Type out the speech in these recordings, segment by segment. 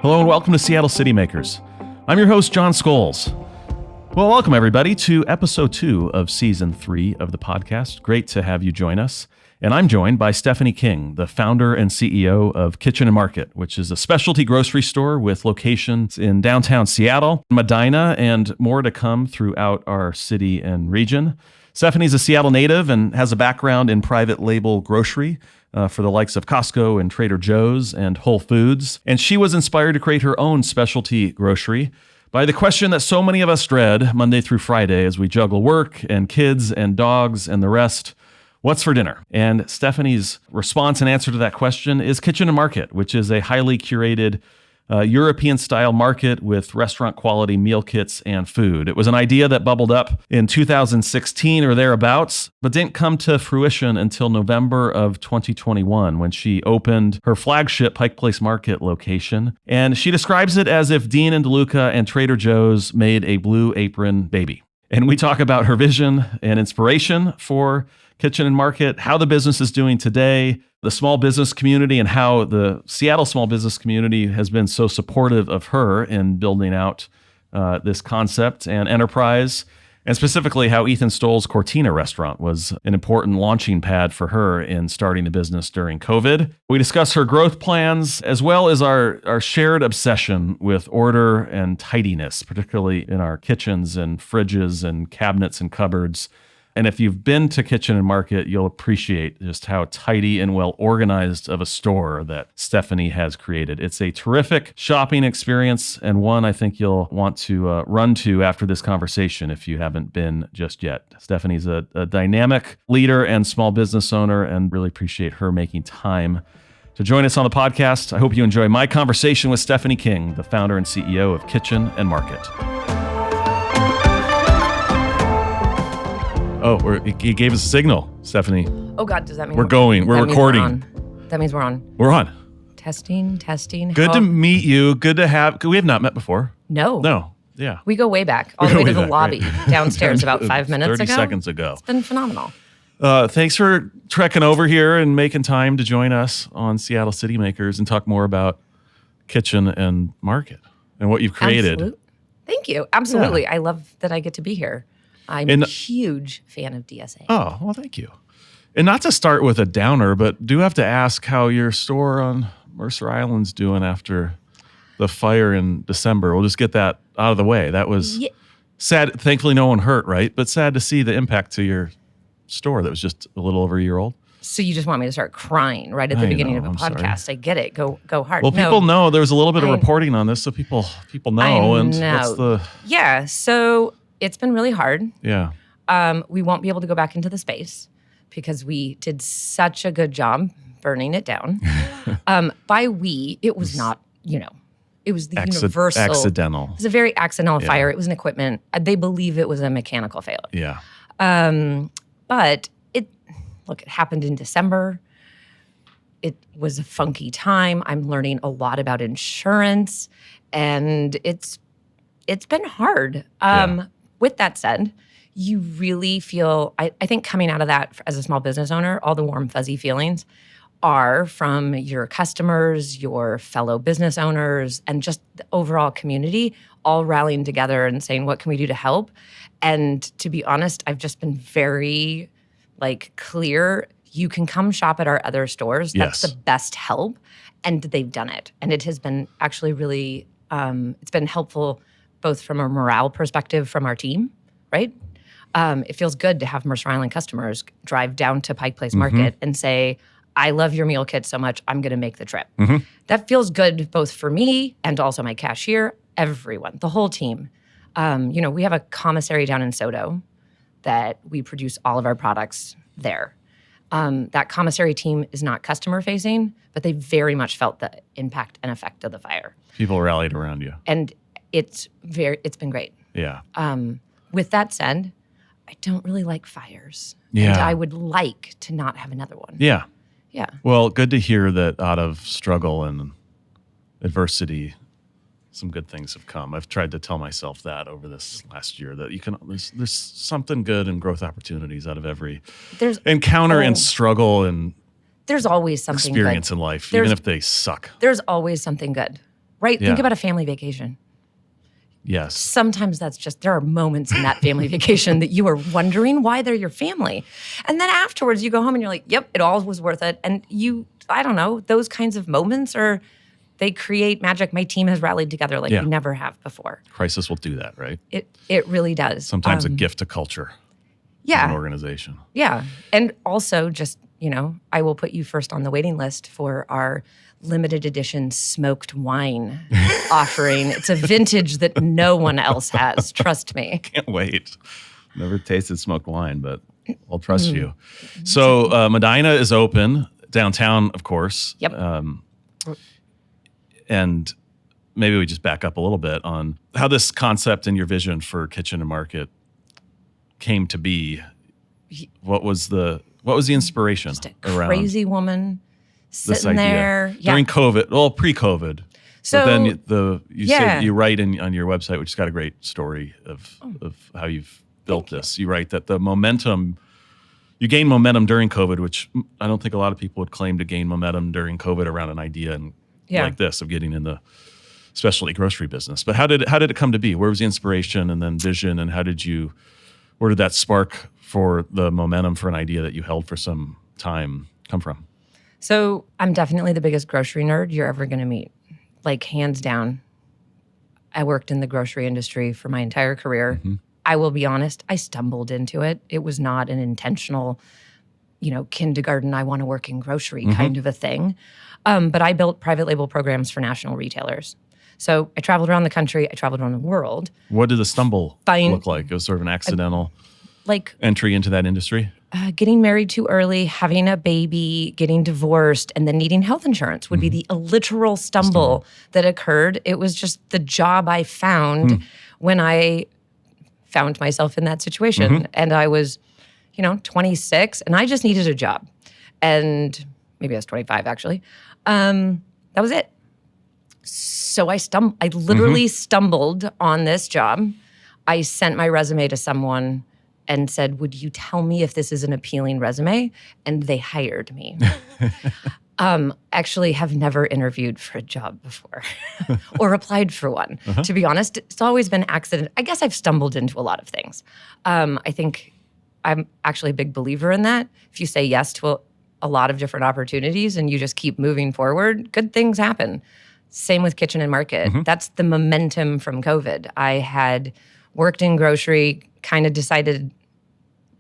Hello and welcome to Seattle City Makers. I'm your host, Jon Scholes. Well, welcome everybody to episode 2 of season 3 of the podcast. Great to have you join us. And I'm joined by Stephanie King, the founder and CEO of Kitchen & Market, which is a specialty grocery store with locations in downtown Seattle, Medina, and more to come throughout our city and region. Stephanie's a Seattle native and has a background in private label grocery for the likes of Costco and Trader Joe's and Whole Foods. And she was inspired to create her own specialty grocery by the question that so many of us dread Monday through Friday as we juggle work and kids and dogs and the rest. What's for dinner? And Stephanie's response and answer to that question is Kitchen & Market, which is a highly curated European-style market with restaurant-quality meal kits and food. It was an idea that bubbled up in 2016 or thereabouts, but didn't come to fruition until November of 2021 when she opened her flagship Pike Place Market location. And she describes it as if Dean and DeLuca and Trader Joe's made a Blue Apron baby. And we talk about her vision and inspiration for Kitchen & Market, how the business is doing today, the small business community, and how the Seattle small business community has been so supportive of her in building out this concept and enterprise, and specifically how Ethan Stoll's Cortina restaurant was an important launching pad for her in starting the business during COVID. We discuss her growth plans, as well as our shared obsession with order and tidiness, particularly in our kitchens and fridges and cabinets and cupboards. And if you've been to Kitchen & Market, you'll appreciate just how tidy and well organized of a store that Stephanie has created. It's a terrific shopping experience and one I think you'll want to run to after this conversation if you haven't been just yet. Stephanie's a dynamic leader and small business owner, and really appreciate her making time to join us on the podcast. I hope you enjoy my conversation with Stephanie King, the founder and CEO of Kitchen & Market. Oh, he gave us a signal, Stephanie. Oh, God, does that mean we're going? We're recording. That means we're on. We're on. Testing. Good to meet you. Good to have. We have not met before. No. Yeah. We go way back, all the way to the lobby downstairs about 5 minutes 30 ago. 30 seconds ago. It's been phenomenal. Thanks for trekking over here and making time to join us on Seattle City Makers and talk more about Kitchen & Market and what you've created. Thank you. Absolutely. Yeah. I love that I get to be here. I'm a huge fan of DSA. Oh, well, thank you. And not to start with a downer, but do have to ask how your store on Mercer Island's doing after the fire in December. We'll just get that out of the way. That was sad. Thankfully, no one hurt, right? But sad to see the impact to your store that was just a little over a year old. So you just want me to start crying right at the beginning of a podcast? Sorry. I get it. Go hard. Well, people know there was a little bit of reporting on this, so people know. And what's the... Yeah, so... It's been really hard. Yeah. We won't be able to go back into the space because we did such a good job burning it down. By we, it was not, it was the universal. Accidental. It was a very accidental fire. It was an equipment. They believe it was a mechanical failure. Yeah. But it happened in December. It was a funky time. I'm learning a lot about insurance, and it's been hard. With that said, you really feel, I think coming out of that as a small business owner, all the warm, fuzzy feelings are from your customers, your fellow business owners, and just the overall community all rallying together and saying, what can we do to help? And to be honest, I've just been very clear, you can come shop at our other stores. That's the best help. And they've done it. And it has been actually really, it's been helpful both from a morale perspective from our team, right? It feels good to have Mercer Island customers drive down to Pike Place Market and say, I love your meal kit so much, I'm going to make the trip. That feels good both for me and also my cashier, everyone, the whole team. We have a commissary down in Soto that we produce all of our products there. That commissary team is not customer facing, but they very much felt the impact and effect of the fire. People rallied around you. And it's been great. Yeah. With that said, I don't really like fires. Yeah. And I would like to not have another one. Yeah. Yeah. Well, good to hear that out of struggle and adversity, some good things have come. I've tried to tell myself that over this last year, that there's something good and growth opportunities out of every encounter and struggle and there's always something experience good in life, even if they suck. There's always something good. right? Yeah. Think about a family vacation. Yes. Sometimes there are moments in that family vacation that you are wondering why they're your family. And then afterwards you go home and you're like, yep, it all was worth it. And I don't know, those kinds of moments they create magic. My team has rallied together like we never have before. Crisis will do that, right? It really does. Sometimes a gift to culture. Yeah. Of an organization. Yeah. And also just, I will put you first on the waiting list for our limited edition smoked wine offering. It's a vintage that no one else has. Trust me. Can't wait. Never tasted smoked wine, but I'll trust you. So Medina is open downtown, of course. Yep. And maybe we just back up a little bit on how this concept and your vision for Kitchen and Market came to be. What was the inspiration Just a around crazy woman this sitting idea there during COVID? Well, pre-COVID. So but then you say you write on your website, which has got a great story of how you've built this. You write that you gained momentum during COVID, which I don't think a lot of people would claim to gain momentum during COVID around an idea like this of getting in the specialty grocery business. But how did it come to be? Where was the inspiration and then vision, and where did that spark for the momentum for an idea that you held for some time come from? So I'm definitely the biggest grocery nerd you're ever going to meet. Like, hands down. I worked in the grocery industry for my entire career. Mm-hmm. I will be honest, I stumbled into it. It was not an intentional, kindergarten, I want to work in grocery kind of a thing. But I built private label programs for national retailers. So I traveled around the country. I traveled around the world. What did the stumble look like? It was sort of an accidental entry into that industry? Getting married too early, having a baby, getting divorced, and then needing health insurance would be the literal stumble that occurred. It was just the job I found when I found myself in that situation. And I was, 26, and I just needed a job. And maybe I was 25, actually. That was it. So I literally stumbled on this job. I sent my resume to someone and said, would you tell me if this is an appealing resume? And they hired me. Actually have never interviewed for a job before or applied for one. To be honest, it's always been accident. I guess I've stumbled into a lot of things. I think I'm actually a big believer in that. If you say yes to a lot of different opportunities and you just keep moving forward, good things happen. Same with Kitchen and Market. That's the momentum from COVID. I had worked in grocery, kind of decided,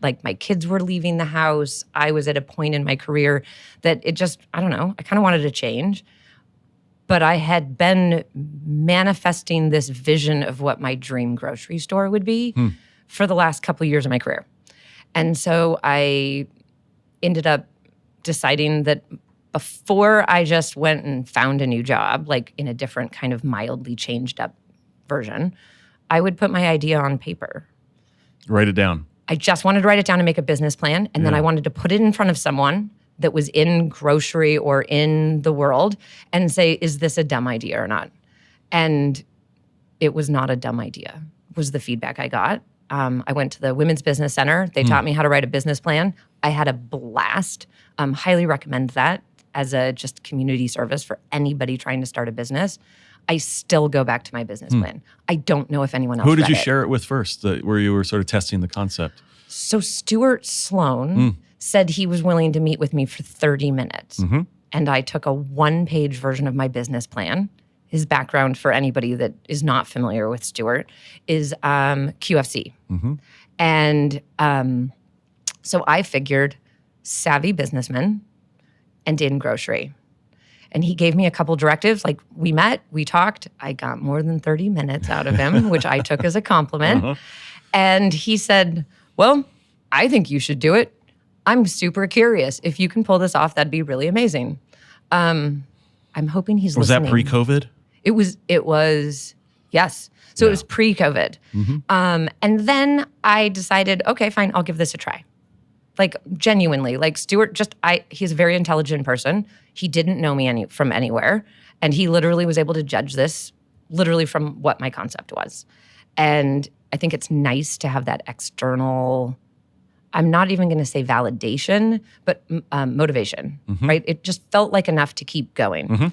like, my kids were leaving the house. I was at a point in my career that I don't know, I kind of wanted to change. But I had been manifesting this vision of what my dream grocery store would be for the last couple of years of my career. And so I ended up deciding that before I just went and found a new job, like in a different kind of mildly changed up version, I would put my idea on paper. Write it down. I just wanted to write it down and make a business plan. And then I wanted to put it in front of someone that was in grocery or in the world and say, is this a dumb idea or not? And it was not a dumb idea, was the feedback I got. I went to the Women's Business Center. They taught me how to write a business plan. I had a blast. Highly recommend that as a just community service for anybody trying to start a business. I still go back to my business plan. I don't know if anyone else Who did you read it. share it with first, where you were sort of testing the concept? So Stuart Sloan said he was willing to meet with me for 30 minutes. And I took a one-page version of my business plan. His background, for anybody that is not familiar with Stuart, is QFC. And so I figured savvy businessman and in grocery. And he gave me a couple directives. Like, we met, we talked. I got more than 30 minutes out of him, which I took as a compliment. And he said, well, I think you should do it. I'm super curious. If you can pull this off, that'd be really amazing. I'm hoping he's listening. Was that pre-COVID? It was, yes. So it was pre-COVID. And then I decided, okay, fine, I'll give this a try. Like, genuinely, like Stuart, he's a very intelligent person. He didn't know me from anywhere. And he literally was able to judge this literally from what my concept was. And I think it's nice to have that external, I'm not even going to say validation, but motivation, right? It just felt like enough to keep going.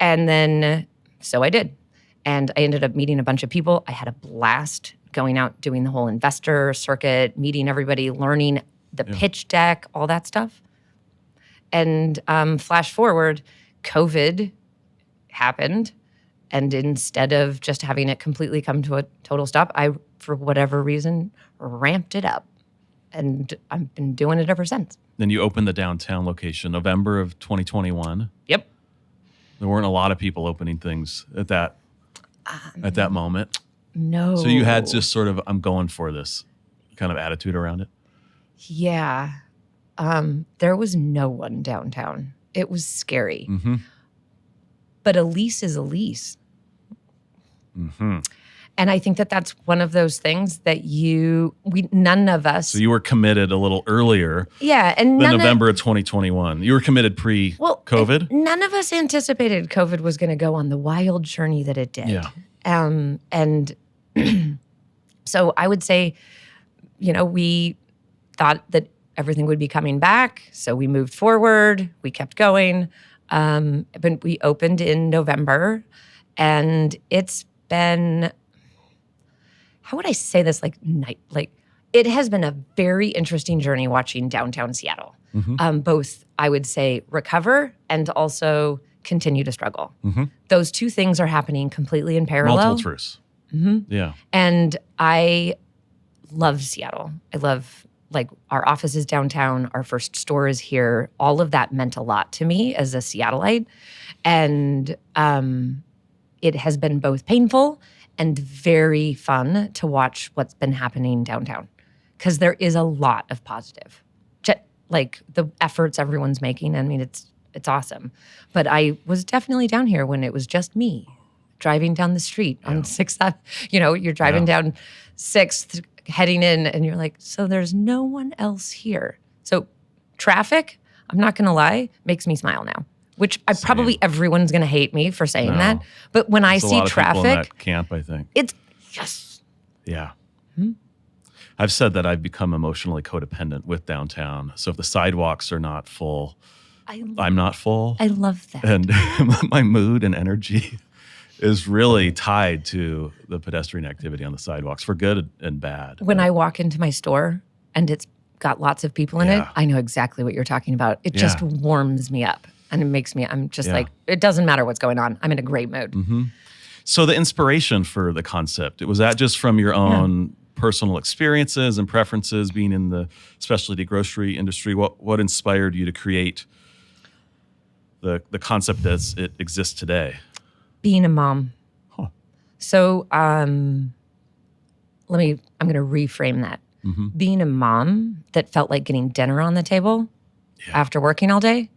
And then So I did. And I ended up meeting a bunch of people. I had a blast going out, doing the whole investor circuit, meeting everybody, learning the pitch deck, all that stuff. And flash forward, COVID happened. And instead of just having it completely come to a total stop, I, for whatever reason, ramped it up. And I've been doing it ever since. Then you opened the downtown location, November of 2021. Yep. There weren't a lot of people opening things at that moment. No. So you had just sort of, I'm going for this kind of attitude around it? Yeah. There was no one downtown. It was scary. Mm-hmm. But a lease is a lease. Mm-hmm. And I think that that's one of those things that none of us. So you were committed a little earlier and than November of 2021. You were committed pre-COVID? None of us anticipated COVID was going to go on the wild journey that it did. Yeah. And so I would say, we thought that everything would be coming back. So we moved forward. We kept going. But we opened in November, and it's been, how would I say this? It has been a very interesting journey watching downtown Seattle. Mm-hmm. Both, I would say, recover and also continue to struggle. Mm-hmm. Those two things are happening completely in parallel. Multiple truths. Mm-hmm. Yeah. And I love Seattle. I love, our office is downtown. Our first store is here. All of that meant a lot to me as a Seattleite. And it has been both painful and very fun to watch what's been happening downtown. Because there is a lot of positive. The efforts everyone's making. I mean, it's awesome. But I was definitely down here when it was just me driving down the street on 6th Ave. You're driving down 6th, heading in, and you're like, so there's no one else here. So traffic, I'm not going to lie, makes me smile now, which probably everyone's going to hate me for saying that. But when I see traffic. In that camp, I think. It's yes. Yeah. Hmm? I've said that I've become emotionally codependent with downtown. So if the sidewalks are not full, I'm not full. I love that. And my mood and energy is really tied to the pedestrian activity on the sidewalks, for good and bad. When I walk into my store and it's got lots of people in it, I know exactly what you're talking about. It just warms me up, and it makes me, I'm just it doesn't matter what's going on. I'm in a great mood. Mm-hmm. So the inspiration for the concept, was that just from your own personal experiences and preferences being in the specialty grocery industry? What inspired you to create the concept as it exists today? Being a mom. Huh. So I'm going to reframe that. Mm-hmm. Being a mom that felt like getting dinner on the table after working all day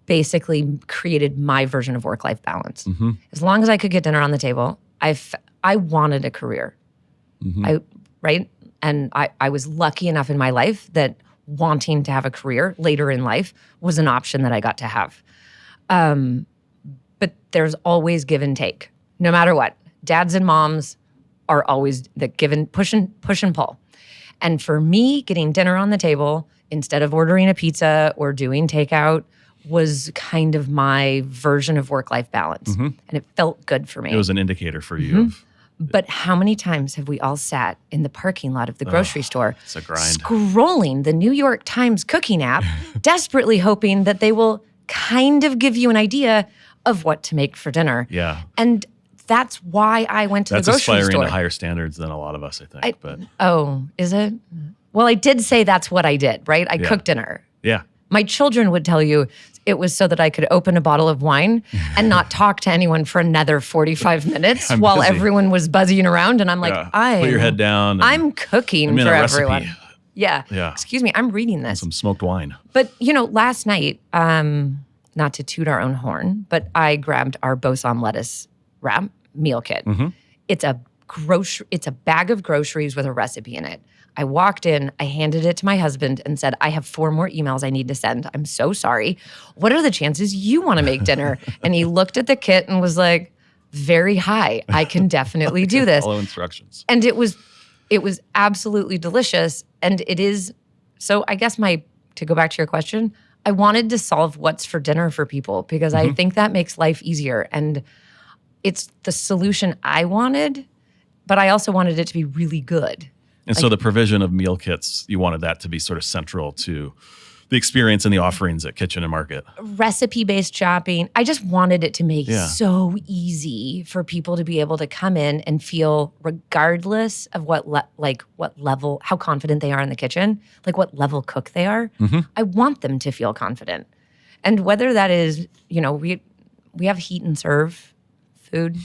basically created my version of work-life balance. Mm-hmm. As long as I could get dinner on the table, I wanted a career. Mm-hmm. And I was lucky enough in my life that wanting to have a career later in life was an option that I got to have. But there's always give and take, no matter what. Dads and moms are always the push and pull. And for me, getting dinner on the table instead of ordering a pizza or doing takeout was kind of my version of work-life balance. Mm-hmm. And it felt good for me. It was an indicator for you. Mm-hmm. But how many times have we all sat in the parking lot of the grocery store, it's a grind, scrolling the New York Times cooking app, desperately hoping that they will kind of give you an idea of what to make for dinner? Yeah. And that's why I went to the grocery store. That's aspiring to higher standards than a lot of us, I think. Oh, is it? Well, I did say that's what I did, right? I cooked dinner. Yeah. My children would tell you it was so that I could open a bottle of wine and not talk to anyone for another 45 minutes while busy. Everyone was buzzing around. And I'm like, put your head down. I'm cooking for everyone. Yeah. Excuse me, I'm reading this. Some smoked wine. But, last night, not to toot our own horn, but I grabbed our Bosom lettuce wrap meal kit. Mm-hmm. It's a bag of groceries with a recipe in it. I walked in, I handed it to my husband and said, I have 4 more emails I need to send. I'm so sorry. What are the chances you want to make dinner? And he looked at the kit and was like, very high. I can definitely do this. Follow instructions. And it was absolutely delicious. And it is, so I guess to go back to your question, I wanted to solve what's for dinner for people because I think that makes life easier. And it's the solution I wanted, but I also wanted it to be really good. And so the provision of meal kits, you wanted that to be sort of central to the experience and the offerings at Kitchen and Market. Recipe-based shopping. I just wanted it to make so easy for people to be able to come in and feel, regardless of what level, how confident they are in the kitchen, like what level cook they are. I want them to feel confident. And whether that is, we have heat and serve food.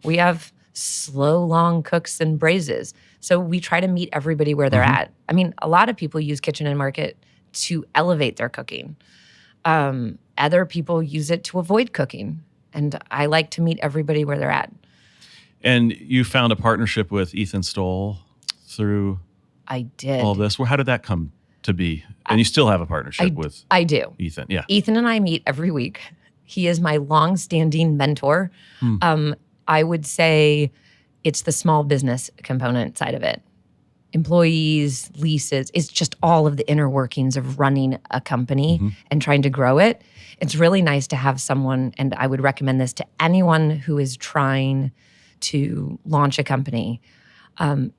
We have slow, long cooks and braises. So we try to meet everybody where they're at. I mean, a lot of people use Kitchen and Market to elevate their cooking. Other people use it to avoid cooking. And I like to meet everybody where they're at. And you found a partnership with Ethan Stoll through I did. all this. Well, how did that come to be? And you still have a partnership with I do. Ethan. Yeah. Ethan and I meet every week. He is my long-standing mentor. I would say it's the small business component side of it. Employees, leases, it's just all of the inner workings of running a company and trying to grow it. It's really nice to have someone, and I would recommend this to anyone who is trying to launch a company.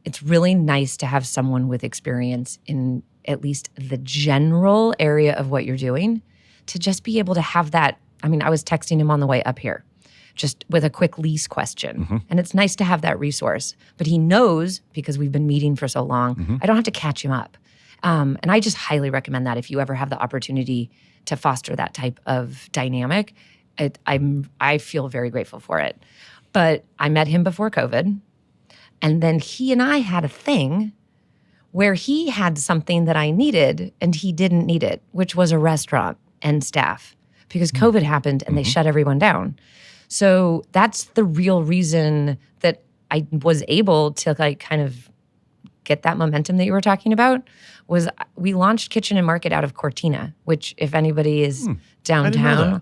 It's really nice to have someone with experience in at least the general area of what you're doing to just be able to have that. I mean, I was texting him on the way up here, just with a quick lease question. And it's nice to have that resource. But he knows, because we've been meeting for so long, I don't have to catch him up. And I just highly recommend that if you ever have the opportunity to foster that type of dynamic. I feel very grateful for it. But I met him before COVID. And then he and I had a thing where he had something that I needed and he didn't need it, which was a restaurant and staff. Because COVID happened and they shut everyone down. So that's the real reason that I was able to kind of get that momentum that you were talking about. Was we launched Kitchen and Market out of Cortina, which if anybody is downtown,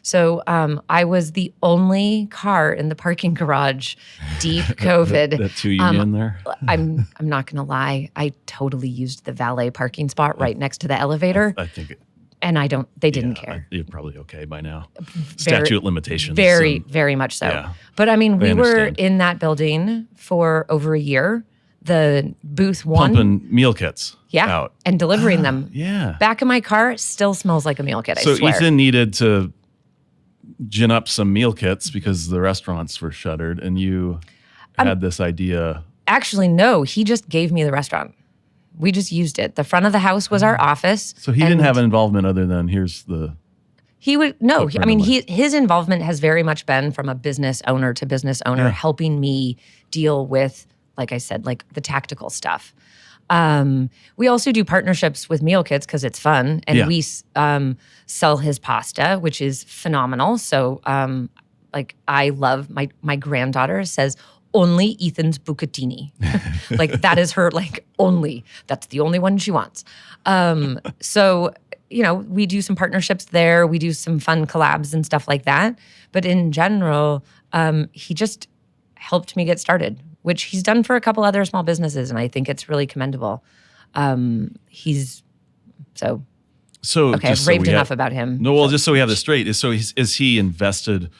So I was the only car in the parking garage, deep COVID. That 2 Union there. I'm not gonna lie, I totally used the valet parking spot right next to the elevator. I think And they didn't care. You're probably okay by now. Statute limitations. Very, very much so. Yeah, but I mean, we were understand. in that building for over a year. The booth one. Pumping meal kits out. And delivering them. Yeah. Back in my car, it still smells like a meal kit, I So swear. Ethan needed to gin up some meal kits because the restaurants were shuttered and you had this idea. Actually, no. He just gave me the restaurant. We just used it. The front of the house was our office. So he didn't have an involvement other than his involvement has very much been from a business owner to business owner, helping me deal with, like I said, like the tactical stuff. We also do partnerships with meal kits because it's fun, and we sell his pasta, which is phenomenal. So, I love my granddaughter says, only Ethan's bucatini. Like that is her only. That's the only one she wants. So, we do some partnerships there. We do some fun collabs and stuff like that. But in general, he just helped me get started, which he's done for a couple other small businesses. And I think it's really commendable. I've raved enough about him. No, well, just so we have this straight, is he invested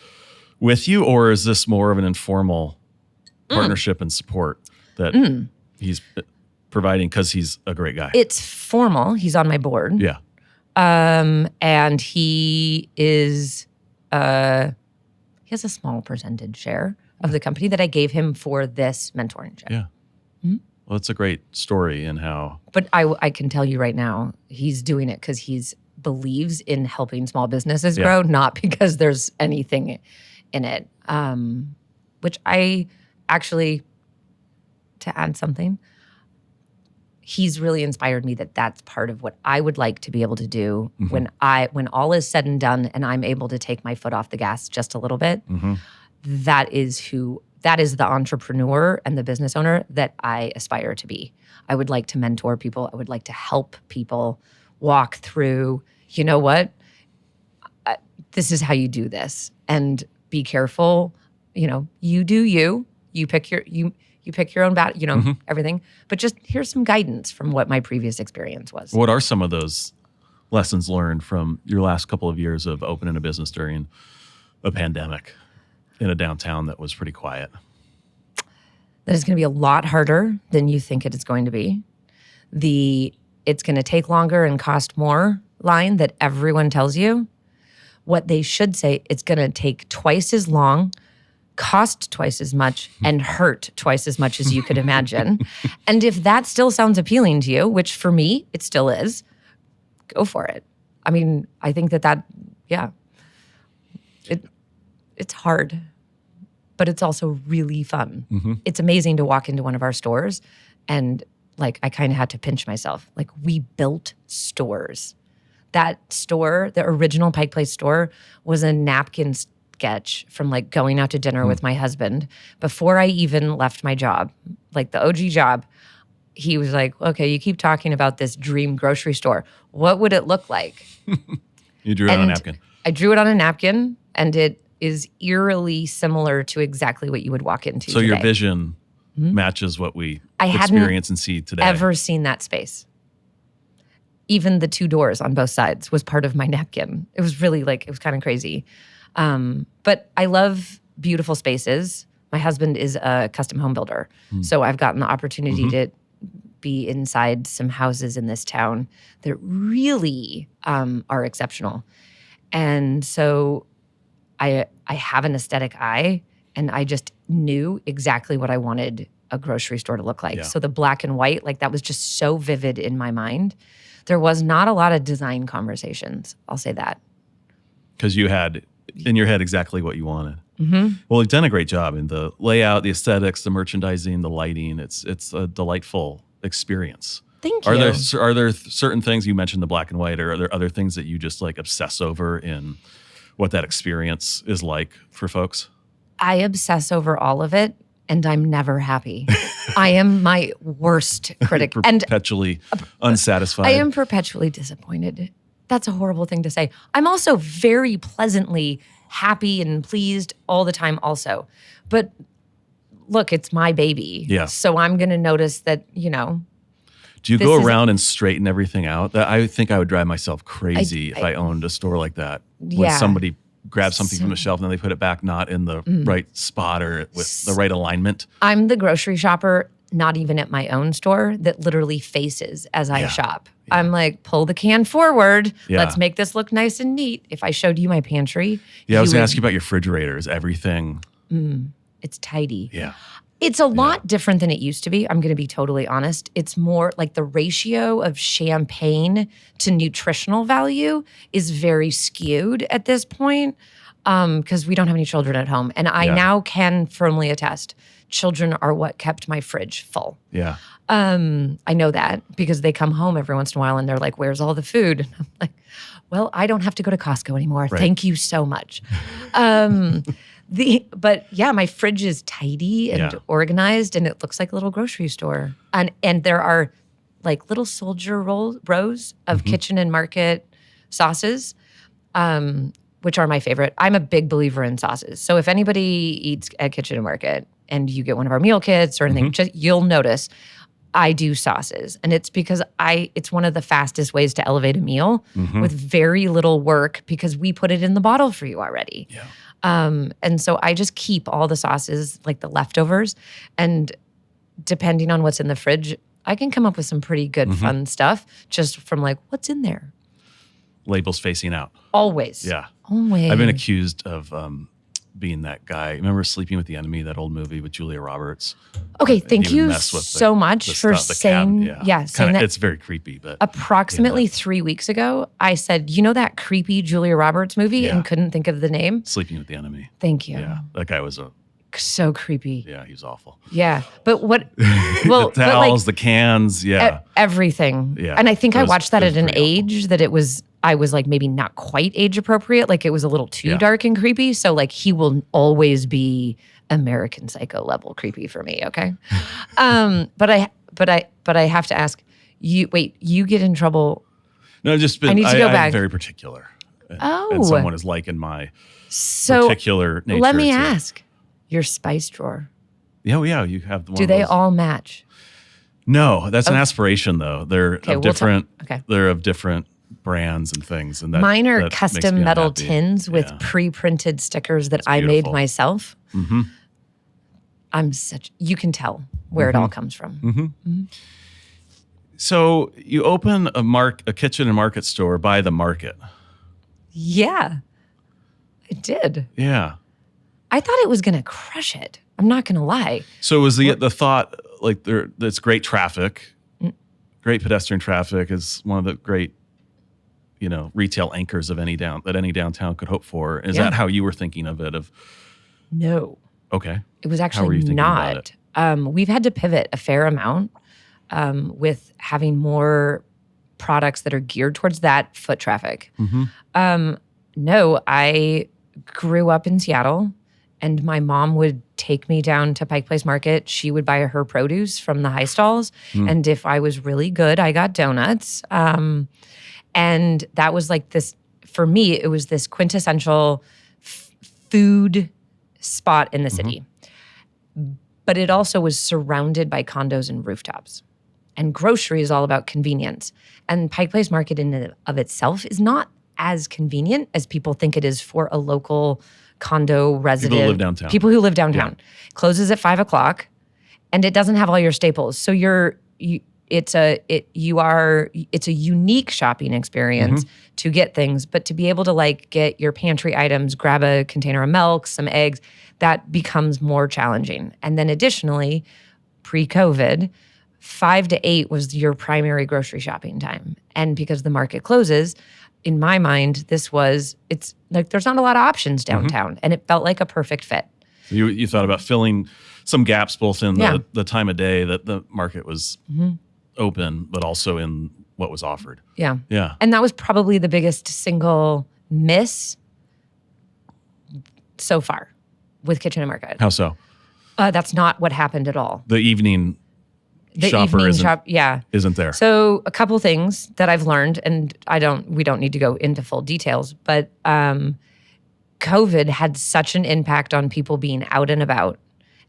with you, or is this more of an informal partnership and support that he's providing because he's a great guy? It's formal. He's on my board. Yeah. And he is, he has a small percentage share of the company that I gave him for this mentoring share. Yeah. Well, it's a great story in how. But I can tell you right now, he's doing it because he believes in helping small businesses grow, not because there's anything in it. Which I actually, to add something, he's really inspired me that that's part of what I would like to be able to do when all is said and done and I'm able to take my foot off the gas just a little bit. That is the entrepreneur and the business owner that I aspire to be. I would like to mentor people. I would like to help people walk through, you know what? This is how you do this. And be careful. You do you. You pick your own everything. But just here's some guidance from what my previous experience was. What are some of those lessons learned from your last couple of years of opening a business during a pandemic in a downtown that was pretty quiet? That is going to be a lot harder than you think it is going to be. It's going to take longer and cost more line that everyone tells you. What they should say, it's going to take twice as long, cost twice as much, and hurt twice as much as you could imagine. And if that still sounds appealing to you, which for me, it still is, go for it. I mean, I think it's hard, but it's also really fun. Mm-hmm. It's amazing to walk into one of our stores and like I kind of had to pinch myself. Like we built stores. That store, the original Pike Place store, was a napkin sketch from like going out to dinner with my husband before I even left my job, like the OG job. He was like, okay, you keep talking about this dream grocery store. What would it look like? You drew it on a napkin. I drew it on a napkin, and it is eerily similar to exactly what you would walk into So today. your vision matches what we I experience and see today. Ever seen that space. Even the 2 doors on both sides was part of my napkin. It was really it was kind of crazy. But I love beautiful spaces. My husband is a custom home builder. So I've gotten the opportunity to be inside some houses in this town that really are exceptional. And so I have an aesthetic eye, and I just knew exactly what I wanted a grocery store to look like. Yeah. So the black and white, that was just so vivid in my mind. There was not a lot of design conversations. I'll say that. Because you had in your head exactly what you wanted. Mm-hmm. Well, you've done a great job in the layout, the aesthetics, the merchandising, the lighting. It's a delightful experience. Thank you. Are there certain things, you mentioned the black and white, or are there other things that you just obsess over in what that experience is like for folks? I obsess over all of it, and I'm never happy. I am my worst critic. Perpetually unsatisfied. I am perpetually disappointed. That's a horrible thing to say. I'm also very pleasantly happy and pleased all the time also. But look, it's my baby. Yeah. So I'm going to notice that, Do you go around and straighten everything out? I think I would drive myself crazy if I owned a store like that. When Yeah. somebody grabs something from the shelf and then they put it back not in the right spot or with the right alignment. I'm the grocery shopper, not even at my own store, that literally faces as I shop. Yeah. I'm like, pull the can forward. Yeah. Let's make this look nice and neat. If I showed you my pantry. Yeah, I was going to ask you about your refrigerator. Is everything? It's tidy. Yeah. It's a lot different than it used to be. I'm going to be totally honest. It's more like the ratio of champagne to nutritional value is very skewed at this point because we don't have any children at home. And I now can firmly attest, children are what kept my fridge full. Yeah. I know that because they come home every once in a while and they're like, where's all the food? And I'm like, well, I don't have to go to Costco anymore. Right. Thank you so much. But yeah, my fridge is tidy and organized, and it looks like a little grocery store. And there are little soldier rows of Kitchen and Market sauces, which are my favorite. I'm a big believer in sauces. So if anybody eats at Kitchen and Market and you get one of our meal kits or anything, you'll notice I do sauces. And it's because it's one of the fastest ways to elevate a meal with very little work because we put it in the bottle for you already. Yeah. And so I just keep all the sauces, like the leftovers. And depending on what's in the fridge, I can come up with some pretty good, fun stuff just from what's in there. Labels facing out. Always. Yeah. Always. I've been accused of being that guy. Remember Sleeping with the Enemy, that old movie with Julia Roberts? Okay, thank He would you mess with so much for saying, saying that. It's very creepy, but Approximately 3 weeks ago, I said, that creepy Julia Roberts movie and couldn't think of the name? Sleeping with the Enemy. Thank you. Yeah, that guy was so creepy. Yeah, he was awful. Yeah, but what? Well, the towels, the cans, everything. Yeah, and I think I watched that at an pretty age that I was maybe not quite age appropriate. It was a little too dark and creepy. So he will always be American Psycho level creepy for me. Okay, but I have to ask you. Wait, you get in trouble? No, I need to go back. I'm very particular. And someone is liking my particular nature. Let me ask. Your spice drawer. Yeah, you have the one. Do they all match? No, that's an aspiration though. They're of different. They're of different brands and things. And that, mine are that makes custom me metal unhappy. tins with Yeah. pre-printed stickers that That's I made beautiful. myself. Mm-hmm. You can tell where it all comes from. Mm-hmm. So you open a kitchen and market store by the market. Yeah, I did. Yeah. I thought it was going to crush it. I'm not going to lie. So was the thought like there's great traffic, great pedestrian traffic is one of the great, retail anchors of any downtown could hope for. Is that how you were thinking of it? No, Okay. it was How were actually you thinking about not. We've had to pivot a fair amount with having more products that are geared towards that foot traffic. Mm-hmm. No, I grew up in Seattle, and my mom would take me down to Pike Place Market. She would buy her produce from the high stalls. And if I was really good, I got donuts. And that was like this, for me, it was this quintessential food spot in the city. But it also was surrounded by condos and rooftops. And grocery is all about convenience. And Pike Place Market in and of itself is not as convenient as people think it is for a local condo resident. People who live downtown. People who live downtown. Closes at 5:00, and it doesn't have all your staples. So it's a unique shopping experience to get things, but to be able to like get your pantry items, grab a container of milk, some eggs, that becomes more challenging. And then additionally, pre-COVID, 5 to 8 was your primary grocery shopping time. And because the market closes, in my mind, it's like there's not a lot of options downtown, and it felt like a perfect fit. So you thought about filling some gaps both in the time of day that the market was open, but also in what was offered. Yeah. Yeah. And that was probably the biggest single miss so far with Kitchen and Market. How so? That's not what happened at all. The evening shopper isn't there. So a couple things that I've learned, and we don't need to go into full details, but COVID had such an impact on people being out and about,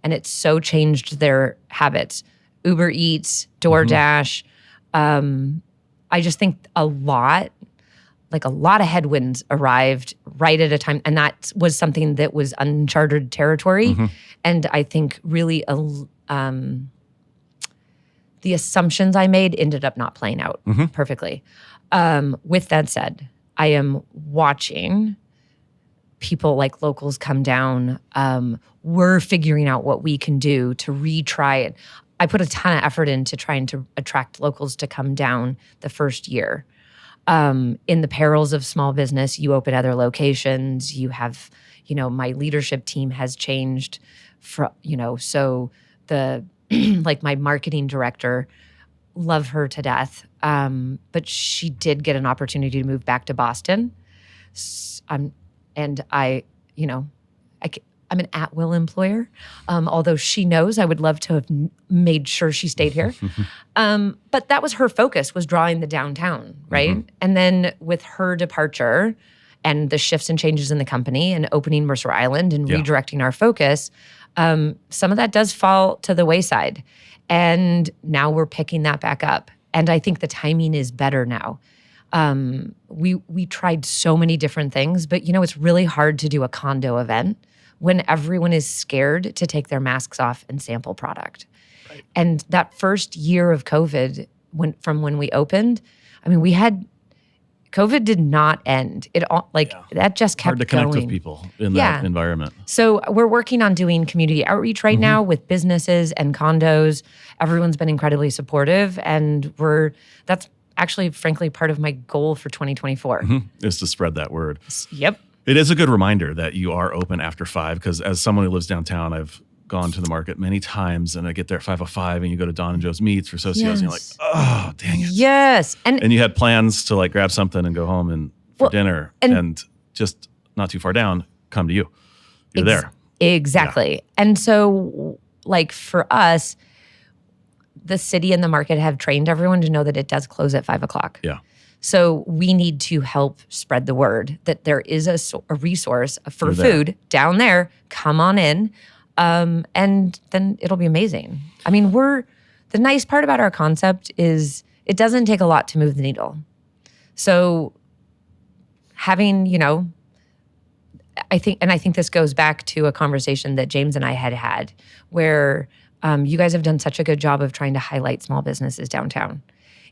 and it so changed their habits. Uber Eats, DoorDash. I just think a lot of headwinds arrived right at a time, and that was something that was uncharted territory. And I think really the assumptions I made ended up not playing out perfectly. With that said, I am watching people like locals come down. We're figuring out what we can do to retry it. I put a ton of effort into trying to attract locals to come down the first year. In the perils of small business, you open other locations. You have, my leadership team has changed. So the like my marketing director, love her to death, but she did get an opportunity to move back to Boston. And I'm an at-will employer, although she knows I would love to have made sure she stayed here. But that was her focus, was drawing the downtown, right? And then with her departure and the shifts and changes in the company and opening Mercer Island and redirecting our focus, some of that does fall to the wayside. And now we're picking that back up. And I think the timing is better now. We tried so many different things, but it's really hard to do a condo event when everyone is scared to take their masks off and sample product. Right. And that first year of COVID, from when we opened, COVID did not end. That just kept hard to connect going. with people in that environment. So we're working on doing community outreach right now with businesses and condos. Everyone's been incredibly supportive, and that's actually, frankly, part of my goal for 2024. Is to spread that word. Yep. It is a good reminder that you are open after 5, because as someone who lives downtown, I've gone to the market many times, and I get there at 5:05, and you go to Don and Joe's Meats for Socios, and you're like, oh, dang it. Yes. And you had plans to like grab something and go home and for dinner, and just not too far down, come to you. You're there. Exactly. Yeah. And so like for us, the city and the market have trained everyone to know that it does close at 5:00. Yeah. So we need to help spread the word that there is a resource for food down there. Come on in. And then it'll be amazing. The nice part about our concept is it doesn't take a lot to move the needle. So having, I think this goes back to a conversation that James and I had where you guys have done such a good job of trying to highlight small businesses downtown.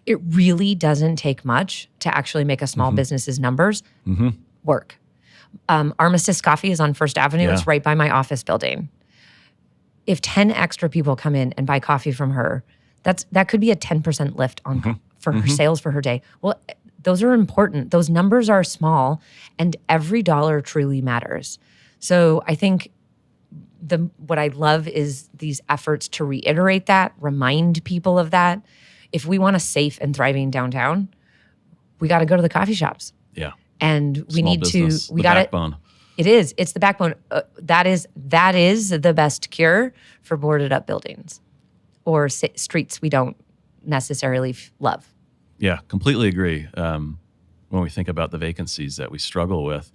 It really doesn't take much to actually make a small business's numbers work. Armistice Coffee is on First Avenue. It's right by my office building. If 10 extra people come in and buy coffee from her, that could be a 10% lift on for her sales for her day. Well, those are important. Those numbers are small, and every dollar truly matters. So I think what I love is these efforts to reiterate that, remind people of that. If we want a safe and thriving downtown, we got to go to the coffee shops. Yeah. And we Small need business, to, we the got to, backbone. it is, it's the backbone. That is the best cure for boarded up buildings or streets we don't necessarily love. Yeah, completely agree. When we think about the vacancies that we struggle with,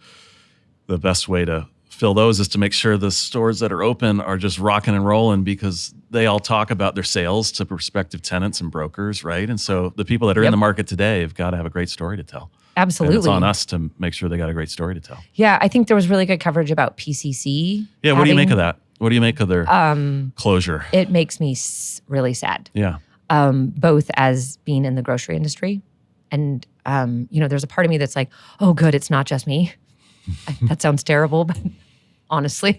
the best way to fill those is to make sure the stores that are open are just rocking and rolling, because they all talk about their sales to prospective tenants and brokers, right? And so the people that are in the market today have got to have a great story to tell. Absolutely. And it's on us to make sure they got a great story to tell. Yeah, I think there was really good coverage about PCC. Yeah, what do you make of that? What do you make of their closure? It makes me really sad. Yeah. Both as being in the grocery industry and, there's a part of me that's like, oh, good, it's not just me. That sounds terrible, but honestly,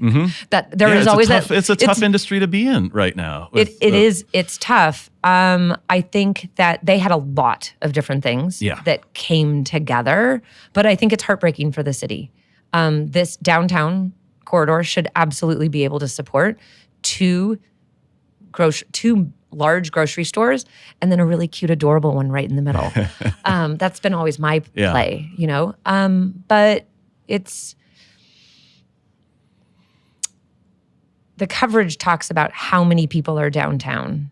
that there is always it's a tough industry to be in right now. It's tough. I think that they had a lot of different things that came together, but I think it's heartbreaking for the city. This downtown corridor should absolutely be able to support two large grocery stores and then a really cute, adorable one right in the middle. That's been always my play, but it's, the coverage talks about how many people are downtown.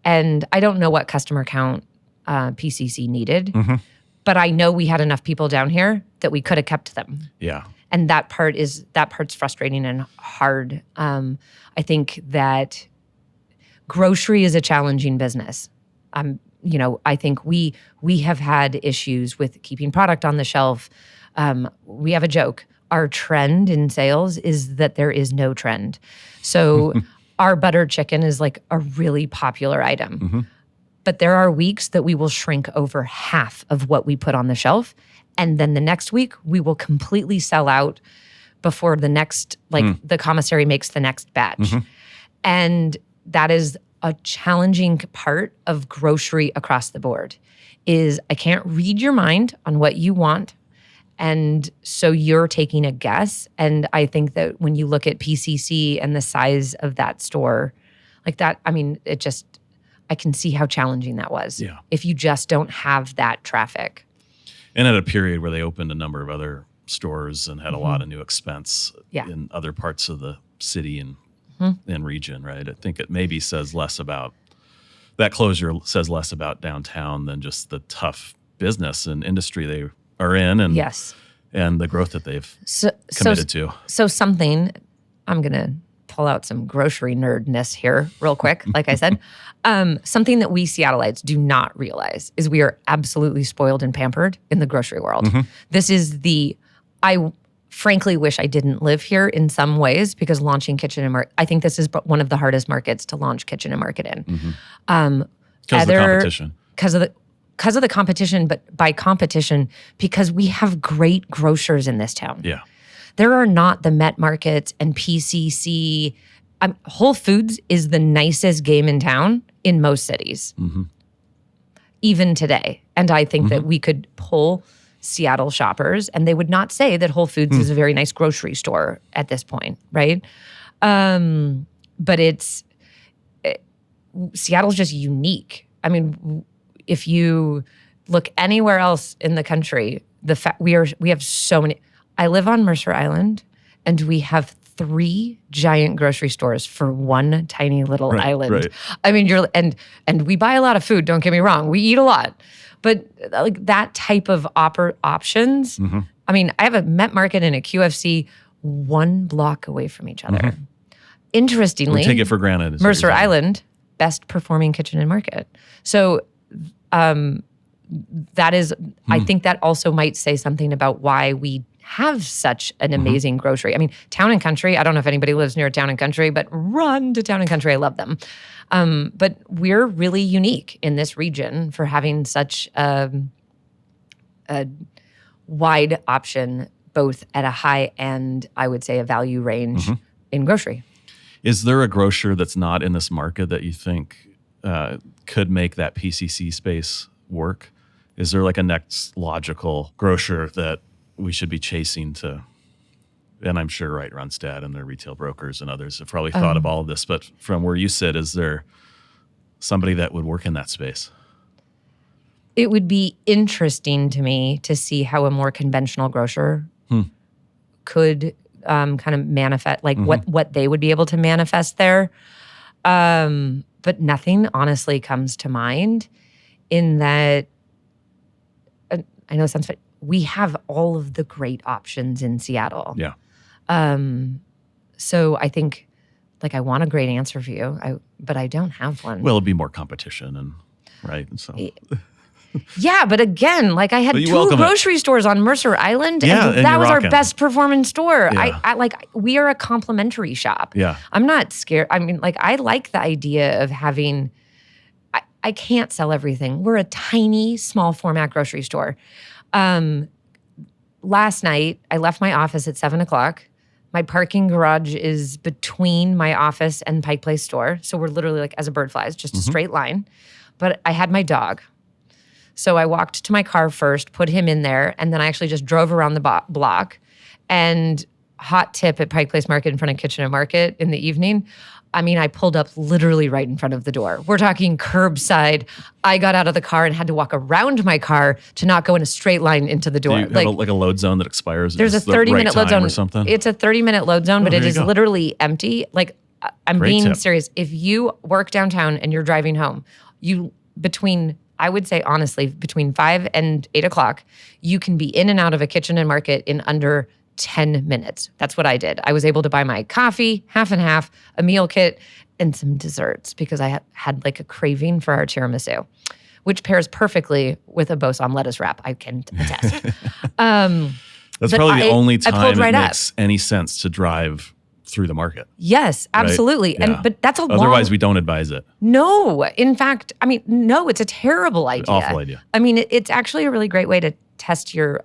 And I don't know what customer count PCC needed, but I know we had enough people down here that we could have kept them. Yeah. And that part's frustrating and hard. I think that grocery is a challenging business. I think we have had issues with keeping product on the shelf. We have a joke. Our trend in sales is that there is no trend. So our buttered chicken is like a really popular item. But there are weeks that we will shrink over half of what we put on the shelf. And then the next week, we will completely sell out before the next, the commissary makes the next batch. And that is a challenging part of grocery across the board, is I can't read your mind on what you want. And so you're taking a guess. And I think that when you look at PCC and the size of that store, like that, I mean, I can see how challenging that was. Yeah. If you just don't have that traffic. And at a period where they opened a number of other stores and had a lot of new expense in other parts of the city and region, right? I think it maybe says less about, that closure says less about downtown than just the tough business and industry they are in and the growth that they've committed to. So something, I'm going to pull out some grocery nerdness here real quick, like I said. Something that we Seattleites do not realize is we are absolutely spoiled and pampered in the grocery world. This is I frankly wish I didn't live here in some ways, because launching kitchen and market, I think this is one of the hardest markets to launch kitchen and market in. Because of the competition. Because of the competition, but by competition, because we have great grocers in this town. Yeah. There are not the Met Markets and PCC. Whole Foods is the nicest game in town in most cities, even today. And I think that we could pull Seattle shoppers and they would not say that Whole Foods is a very nice grocery store at this point, right? But Seattle's just unique. I mean, if you look anywhere else in the country, we have so many. I live on Mercer Island, and we have 3 giant grocery stores for one tiny little island. Right. I mean, and we buy a lot of food. Don't get me wrong, we eat a lot, but like that type of options. I mean, I have a Met Market and a QFC 1 block away from each other. Interestingly, we take it for granted. Mercer Island, best performing kitchen and market. So that is, I think that also might say something about why we have such an amazing grocery. I mean, Town and Country, I don't know if anybody lives near Town and Country, but run to Town and Country. I love them. But we're really unique in this region for having such a wide option, both at a high and, I would say, a value range in grocery. Is there a grocer that's not in this market that you think could make that PCC space work? Is there like a next logical grocer that we should be chasing to? And I'm sure, right, Runstad and their retail brokers and others have probably thought of all of this, but from where you sit, is there somebody that would work in that space? It would be interesting to me to see how a more conventional grocer could kind of manifest, like what they would be able to manifest there. But nothing honestly comes to mind in that, I know it sounds funny, we have all of the great options in Seattle. Yeah. So I think, like, I want a great answer for you, but I don't have one. Well, it'd be more competition and right. And so yeah, but again, like I had two grocery stores on Mercer Island, and that was our best performing store. Yeah. I like, we are a complimentary shop. Yeah. I'm not scared. I mean, like, I like the idea of having, I can't sell everything. We're a tiny, small format grocery store. Last night, I left my office at 7:00. My parking garage is between my office and Pike Place store. So we're literally like as a bird flies, just a straight line. But I had my dog. So I walked to my car first, put him in there, and then I actually just drove around the block. And hot tip at Pike Place Market in front of Kitchen and Market in the evening, I mean, I pulled up literally right in front of the door. We're talking curbside. I got out of the car and had to walk around my car to not go in a straight line into the door. Do you have like a load zone that expires? There's a 30-minute load zone or something? It's a 30-minute load zone, but it is literally empty. Like, I'm being serious. If you work downtown and you're driving home, I would say honestly, between 5 and 8 o'clock, you can be in and out of a Kitchen and Market in under 10 minutes. That's what I did. I was able to buy my coffee, half and half, a meal kit, and some desserts because I had like a craving for our tiramisu, which pairs perfectly with a Bosom lettuce wrap, I can attest. That's probably the only time it makes any sense to drive through the market. Yes, absolutely. Right? Yeah. But that's Otherwise, we don't advise it. No. In fact, I mean, no, it's a terrible idea. Awful idea. I mean, it's actually a really great way to test your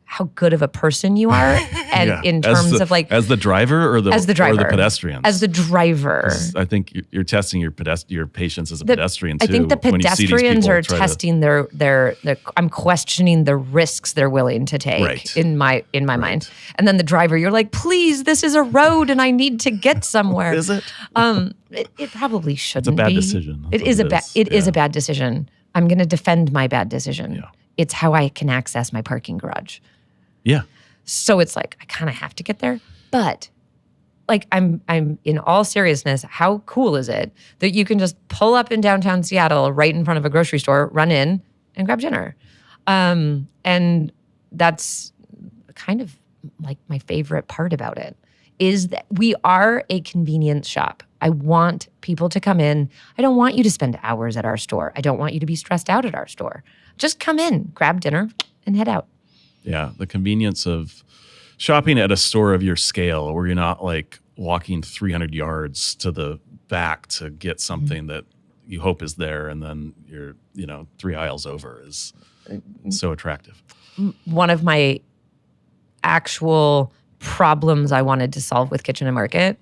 how good of a person you are, and in terms of like as the driver or the pedestrians. As the driver, I think you're testing your patience as a pedestrian too. I think the pedestrians are testing their. I'm questioning the risks they're willing to take in my mind, and then the driver, you're like, please, this is a road, and I need to get somewhere. Is it? It probably shouldn't be. It's a bad decision. It is a bad decision. I'm going to defend my bad decision. Yeah. It's how I can access my parking garage. Yeah. So it's like, I kind of have to get there. But like, I'm in all seriousness, how cool is it that you can just pull up in downtown Seattle right in front of a grocery store, run in and grab dinner? And that's kind of like my favorite part about it is that we are a convenience shop. I want people to come in. I don't want you to spend hours at our store. I don't want you to be stressed out at our store. Just come in, grab dinner, and head out. Yeah, the convenience of shopping at a store of your scale where you're not like walking 300 yards to the back to get something that you hope is there and then you're, 3 aisles over is so attractive. One of my actual problems I wanted to solve with Kitchen and Market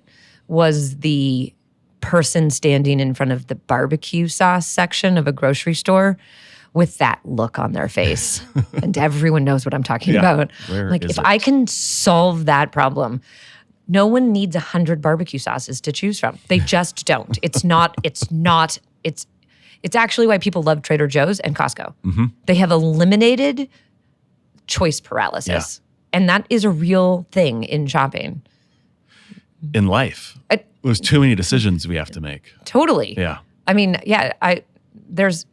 was the person standing in front of the barbecue sauce section of a grocery store with that look on their face. And everyone knows what I'm talking about. Like, if I can solve that problem, no one needs 100 barbecue sauces to choose from. They just don't. It's actually why people love Trader Joe's and Costco. Mm-hmm. They have eliminated choice paralysis. Yeah. And that is a real thing in shopping. In life. There's too many decisions we have to make. Totally. Yeah. I mean, there's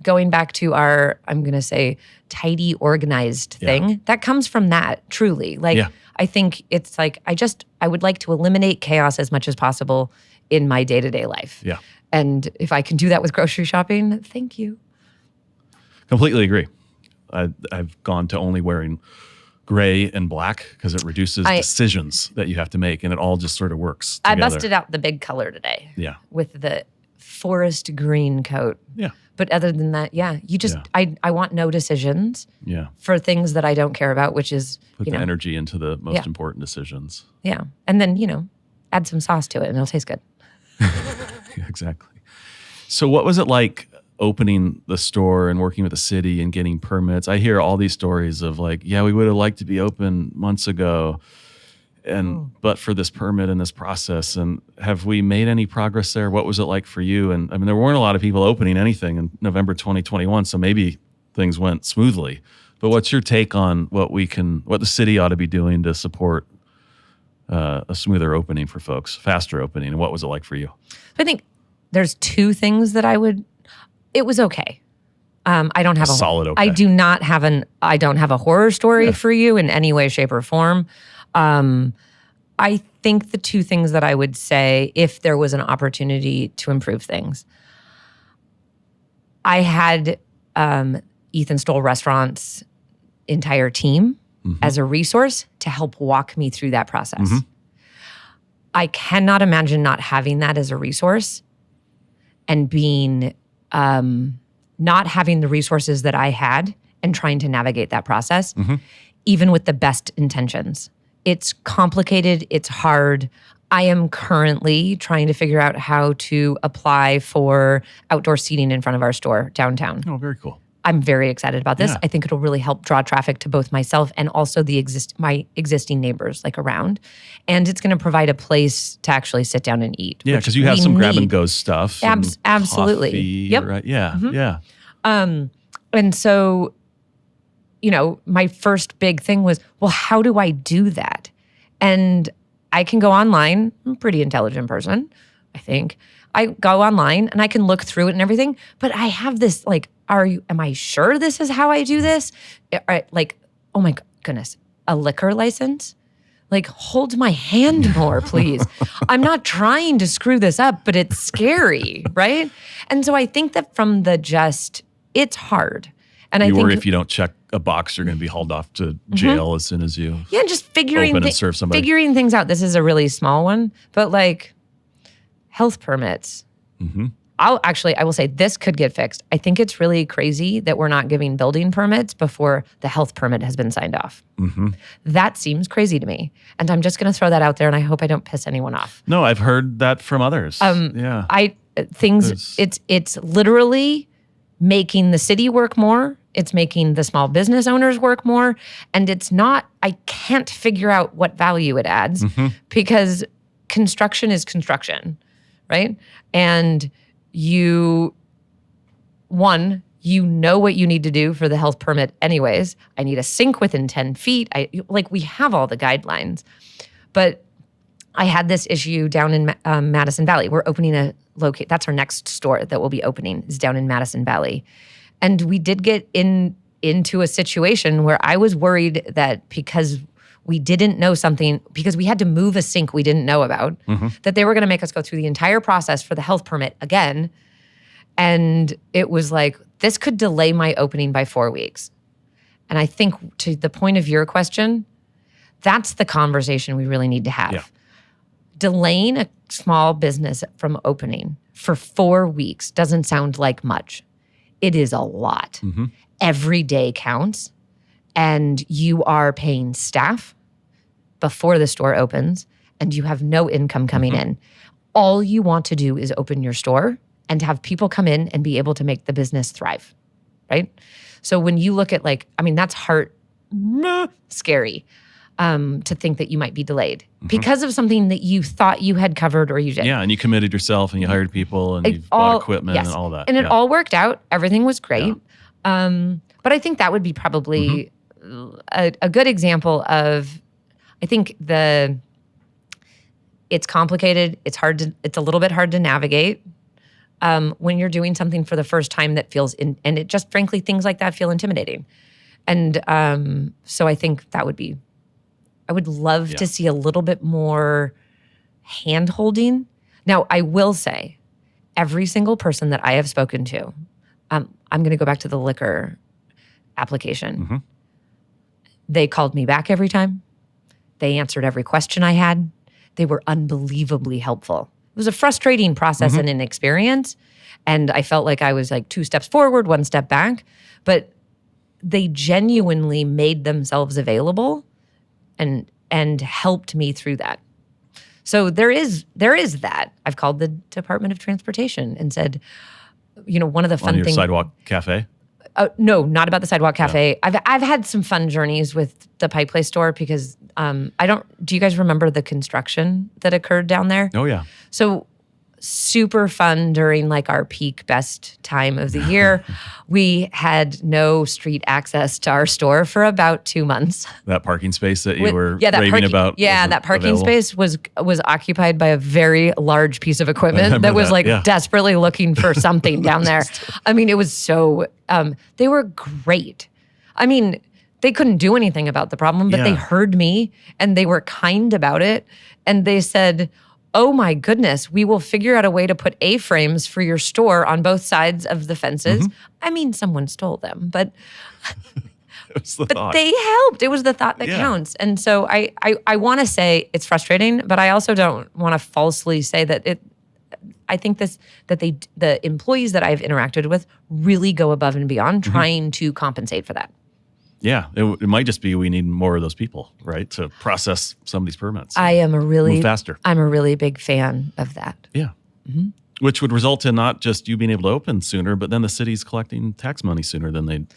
going back to our, I'm going to say, tidy, organized thing, that comes from that, truly. Like, I think it's like, I would like to eliminate chaos as much as possible in my day-to-day life. Yeah. And if I can do that with grocery shopping, thank you. Completely agree. I've gone to only wearing gray and black because it reduces decisions that you have to make, and it all just sort of works together. I busted out the big color today. Yeah. With the forest green coat. Yeah. But other than that, you just, I want no decisions for things that I don't care about, which is, Put the energy into the most important decisions. Yeah. And then, add some sauce to it and it'll taste good. Exactly. So what was it like opening the store and working with the city and getting permits? I hear all these stories of like, we would have liked to be open months ago, but for this permit and this process. And have we made any progress there? What was it like for you? And I mean, there weren't a lot of people opening anything in November 2021, so maybe things went smoothly. But what's your take on what the city ought to be doing to support a smoother opening for folks, faster opening? And what was it like for you? I think there's two things that it was okay. I don't have a solid okay. I don't have a horror story for you in any way, shape, or form. I think the two things that I would say, if there was an opportunity to improve things, I had Ethan Stoll Restaurants' entire team as a resource to help walk me through that process. I cannot imagine not having that as a resource and being not having the resources that I had and trying to navigate that process, even with the best intentions. It's complicated. It's hard. I am currently trying to figure out how to apply for outdoor seating in front of our store downtown. Oh, very cool. I'm very excited about this. Yeah. I think it'll really help draw traffic to both myself and also my existing neighbors around. And it's going to provide a place to actually sit down and eat. Yeah, because you have some grab-and-go stuff. Absolutely. Coffee, yep. Right? Yeah. And so, my first big thing was, well, how do I do that? And I can go online. I'm a pretty intelligent person, I think. I go online and I can look through it and everything, but I have this am I sure this is how I do this? Oh my goodness, a liquor license? Hold my hand more, please. I'm not trying to screw this up, but it's scary, right? And so I think that from it's hard. And I think worry if you don't check a box, you're going to be hauled off to jail as soon as you just figuring open and serve somebody. Figuring things out. This is a really small one, but health permits. I will say this could get fixed. I think it's really crazy that we're not giving building permits before the health permit has been signed off. That seems crazy to me. And I'm just going to throw that out there, and I hope I don't piss anyone off. No, I've heard that from others. It's literally making the city work more. It's making the small business owners work more. And I can't figure out what value it adds because construction is construction, right? And you know what you need to do for the health permit anyways. I need a sink within 10 feet. We have all the guidelines. But I had this issue down in Madison Valley. We're opening that's our next store that we'll be opening is down in Madison Valley. And we did get into a situation where I was worried that because we didn't know something, because we had to move a sink we didn't know about, that they were going to make us go through the entire process for the health permit again. And it was this could delay my opening by 4 weeks. And I think to the point of your question, that's the conversation we really need to have. Yeah. Delaying a small business from opening for 4 weeks doesn't sound like much. It is a lot. Every day counts. And you are paying staff before the store opens, and you have no income coming in. All you want to do is open your store and have people come in and be able to make the business thrive, right? So when you look at that's scary to think that you might be delayed because of something that you thought you had covered or you did. Yeah, and you committed yourself and you hired people and you've bought equipment and all that. And it all worked out. Everything was great. Yeah. But I think that would be probably a good example of, I think it's complicated. It's a little bit hard to navigate when you're doing something for the first time that feels, and it just frankly, things like that feel intimidating. And so I think that would be, I would love to see a little bit more hand-holding. Now, I will say, every single person that I have spoken to I'm going to go back to the liquor application. Mm-hmm. They called me back every time. They answered every question I had. They were unbelievably helpful. It was a frustrating process and an experience. And I felt like I was like 2 steps forward, 1 step back. But they genuinely made themselves available and helped me through that. So there is that. I've called the Department of Transportation and said, one of the fun On your things. sidewalk cafe? No, not about the sidewalk cafe. Yeah. I've had some fun journeys with the Pike Place store because do you guys remember the construction that occurred down there? Oh, yeah. So super fun during like our peak best time of the year. We had no street access to our store for about 2 months. That parking space that you were raving about? Yeah, that parking available? space was occupied by a very large piece of equipment that was desperately looking for something down there. I mean, it was so, they were great. I mean, they couldn't do anything about the problem, but they heard me and they were kind about it. And they said, oh my goodness, we will figure out a way to put A-frames for your store on both sides of the fences. I mean, someone stole them, but they helped. It was the thought that counts. And so I want to say it's frustrating, but I also don't want to falsely say that I think the employees that I've interacted with really go above and beyond trying to compensate for that. Yeah, it might just be we need more of those people, right, to process some of these permits. Move faster. I'm a really big fan of that. Yeah, which would result in not just you being able to open sooner, but then the city's collecting tax money sooner than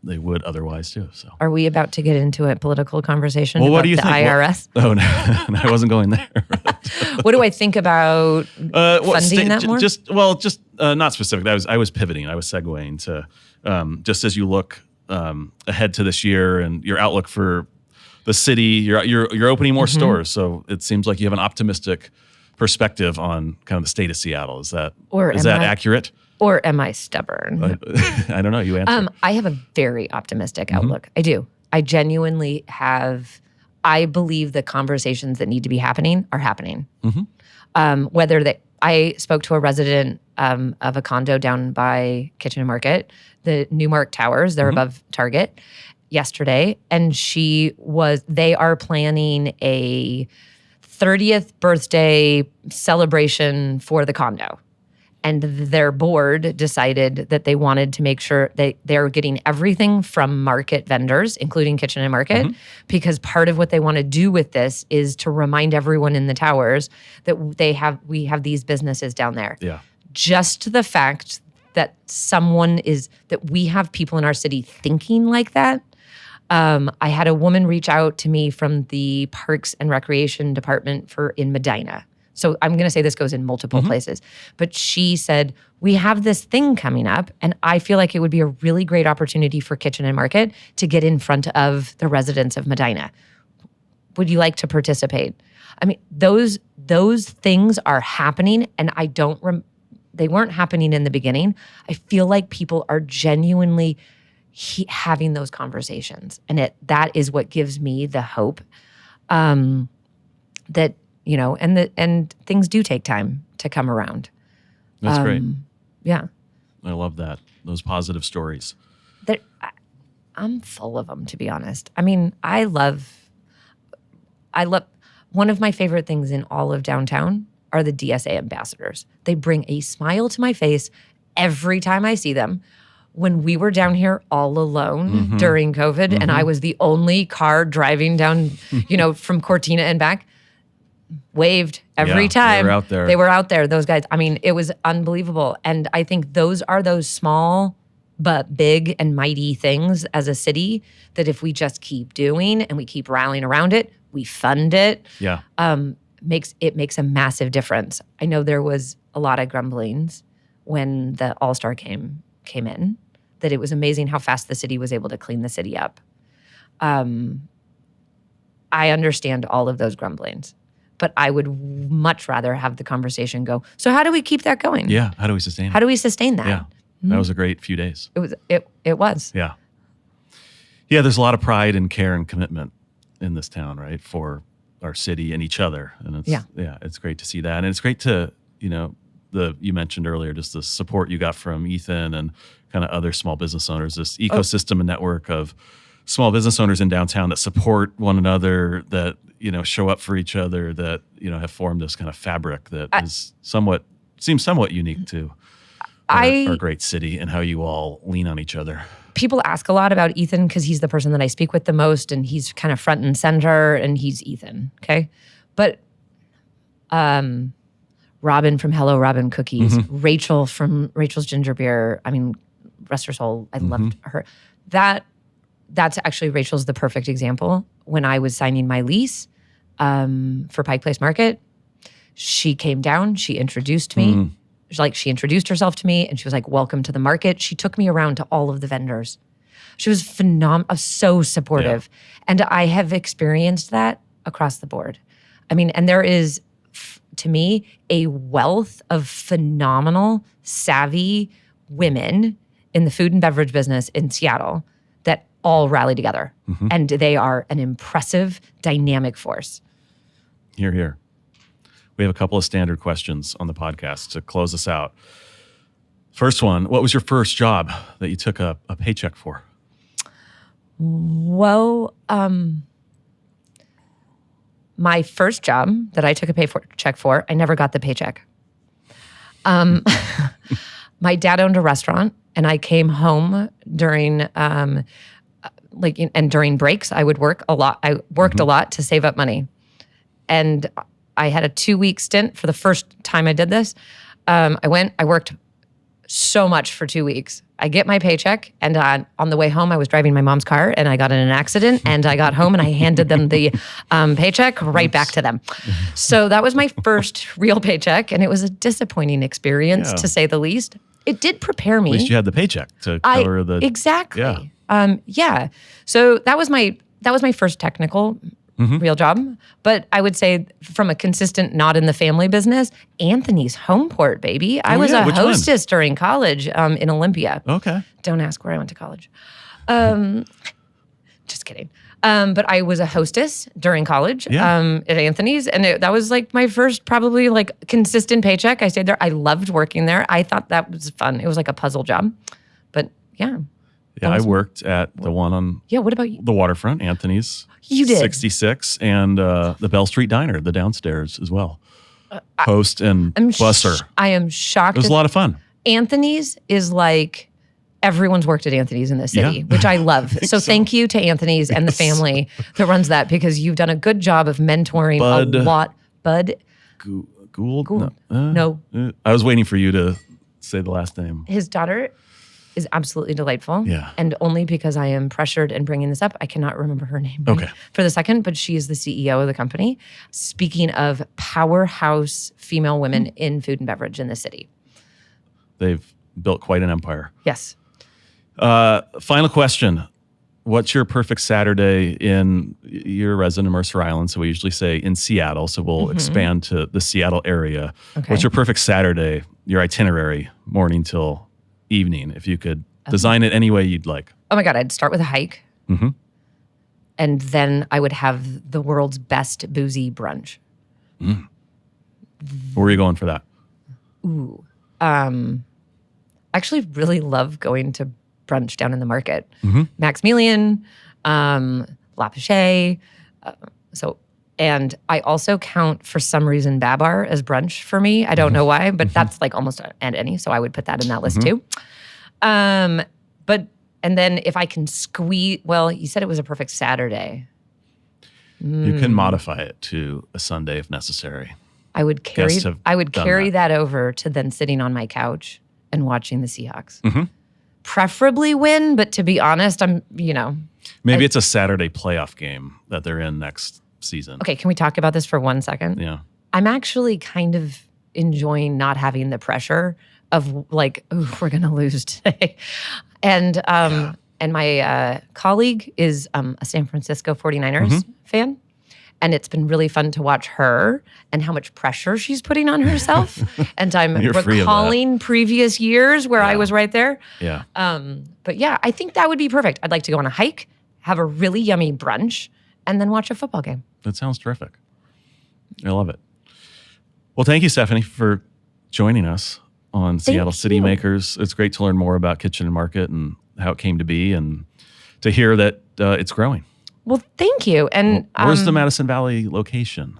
they would otherwise too. So, are we about to get into a political conversation what about do you the think? IRS? No, I wasn't going there. What do I think about funding that more? Just not specific. I was pivoting. I was segueing to just as you look ahead to this year and your outlook for the city, you're opening more stores. So it seems like you have an optimistic perspective on kind of the state of Seattle. Is that accurate? Or am I stubborn? I don't know. You answer. I have a very optimistic outlook. I do. I genuinely have. I believe the conversations that need to be happening are happening. I spoke to a resident of a condo down by Kitchen and Market, the Newmark Towers. They're above Target yesterday. And they are planning a 30th birthday celebration for the condo. And their board decided that they wanted to make sure that they're getting everything from market vendors, including Kitchen and Market, because part of what they want to do with this is to remind everyone in the towers that we have these businesses down there. Yeah. Just the fact that that we have people in our city thinking like that. I had a woman reach out to me from the Parks and Recreation Department in Medina. So I'm going to say this goes in multiple places. But she said, we have this thing coming up, and I feel like it would be a really great opportunity for Kitchen and Market to get in front of the residents of Medina. Would you like to participate? I mean, those things are happening, and they weren't happening in the beginning. I feel like people are genuinely having those conversations. And that is what gives me the hope that, and things do take time to come around. That's great. Yeah. I love that. Those positive stories. I'm full of them, to be honest. I mean, I love one of my favorite things in all of downtown are the DSA ambassadors. They bring a smile to my face every time I see them. When we were down here all alone during COVID and I was the only car driving down, from Cortina and back, waved every time. They were out there, those guys. I mean, it was unbelievable. And I think those are those small but big and mighty things as a city that if we just keep doing and we keep rallying around it, we fund it, makes a massive difference. I know there was a lot of grumblings when the All-Star came in, that it was amazing how fast the city was able to clean the city up. I understand all of those grumblings, but I would much rather have the conversation go, so how do we keep that going? Yeah, how do we sustain it? How do we sustain that? Yeah, that was a great few days. It was. Yeah. Yeah, there's a lot of pride and care and commitment in this town, right, for our city and each other. And it's great to see that. And it's great to, you mentioned earlier, just the support you got from Ethan and kind of other small business owners, this ecosystem and network of small business owners in downtown that support one another, that, show up for each other, that, have formed this kind of fabric that seems somewhat unique to our great city, and how you all lean on each other. People ask a lot about Ethan because he's the person that I speak with the most, and he's kind of front and center, and he's Ethan, okay? But Robin from Hello Robin Cookies, Rachel from Rachel's Ginger Beer, rest her soul, I loved her. That's actually, Rachel's the perfect example. When I was signing my lease for Pike Place Market, she came down, she introduced me. She introduced herself to me, and she was like, welcome to the market. She took me around to all of the vendors. She was phenomenal, so supportive. Yeah. And I have experienced that across the board. And there is, to me, a wealth of phenomenal, savvy women in the food and beverage business in Seattle that all rally together. And they are an impressive, dynamic force. Hear, hear. We have a couple of standard questions on the podcast to close us out. First one, what was your first job that you took a paycheck for? Well, my first job that I took a paycheck for, I never got the paycheck. My dad owned a restaurant, and I came home during during breaks, I would work a lot. I worked a lot to save up money. And I had a 2-week stint for the first time I did this. I worked so much for 2 weeks. I get my paycheck, and on the way home, I was driving my mom's car, and I got in an accident, and I got home, and I handed them the paycheck right back to them. So that was my first real paycheck, and it was a disappointing experience, to say the least. It did prepare me. At least you had the paycheck to cover the... Exactly. Yeah. So that was my first technical real job. But I would say, from a consistent not in the family business, Anthony's Homeport, baby. I was a hostess during college in Olympia. Okay. Don't ask where I went to college. Just kidding. But I was a hostess during college at Anthony's. And that was like my first probably like consistent paycheck. I stayed there. I loved working there. I thought that was fun. It was like a puzzle job. But yeah. Yeah, I worked at the one on what about you? The waterfront, Anthony's. You did? 66, and the Bell Street Diner, the downstairs as well. Host and busser. I am shocked. It was a lot of fun. Anthony's is like, everyone's worked at Anthony's in the city, which I love. So thank you to Anthony's and the family that runs that, because you've done a good job of mentoring a lot. Bud Gould? No. I was waiting for you to say the last name. His daughter is absolutely delightful. Yeah. And only because I am pressured in bringing this up, I cannot remember her name for the second, but she is the CEO of the company. Speaking of powerhouse female women in food and beverage in the city. They've built quite an empire. Yes. Final question. What's your perfect Saturday in your resident of Mercer Island? So we usually say in Seattle, so we'll expand to the Seattle area. Okay. What's your perfect Saturday, your itinerary, morning till evening, if you could design it any way you'd like? Oh my God, I'd start with a hike. And then I would have the world's best boozy brunch. Where are you going for that? Ooh. I actually really love going to brunch down in the market. Maximilian, La Pache. And I also count, for some reason, Babar as brunch for me. I don't know why, but that's like almost at any. So I would put that in that list too. And then if I can squeeze, well, you said it was a perfect Saturday. You can modify it to a Sunday if necessary. I would carry that over to then sitting on my couch and watching the Seahawks. Preferably win, but to be honest, maybe it's a Saturday playoff game that they're in next season. Okay, can we talk about this for 1 second? Yeah. I'm actually kind of enjoying not having the pressure of like, oh, we're going to lose today. And my colleague is a San Francisco 49ers fan. And it's been really fun to watch her and how much pressure she's putting on herself. And I'm recalling previous years where I was right there. Yeah. But yeah, I think that would be perfect. I'd like to go on a hike, have a really yummy brunch, and then watch a football game. That sounds terrific. I love it. Well, thank you, Stephanie, for joining us on Seattle City you. Makers. It's great to learn more about Kitchen and Market and how it came to be, and to hear that it's growing. Well, thank you. And where's the Madison Valley location?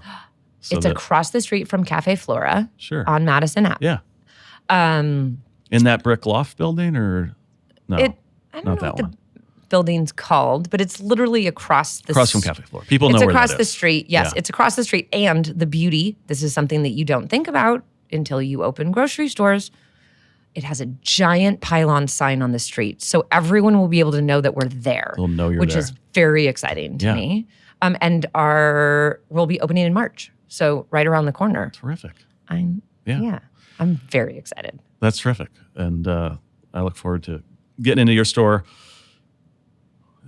It's across the street from Cafe Flora. Sure. On Madison Ave. Yeah. In that brick loft building, or no? I don't know what the building's called, but it's literally across from Cafe Flora. People know where that is. It's across the street. Yes, it's across the street. And the beauty, this is something that you don't think about until you open grocery stores. It has a giant pylon sign on the street. So everyone will be able to know that we're there. They'll know you're which there. Is very exciting to me. And we'll be opening in March. So right around the corner. Terrific. I'm very excited. That's terrific. And I look forward to getting into your store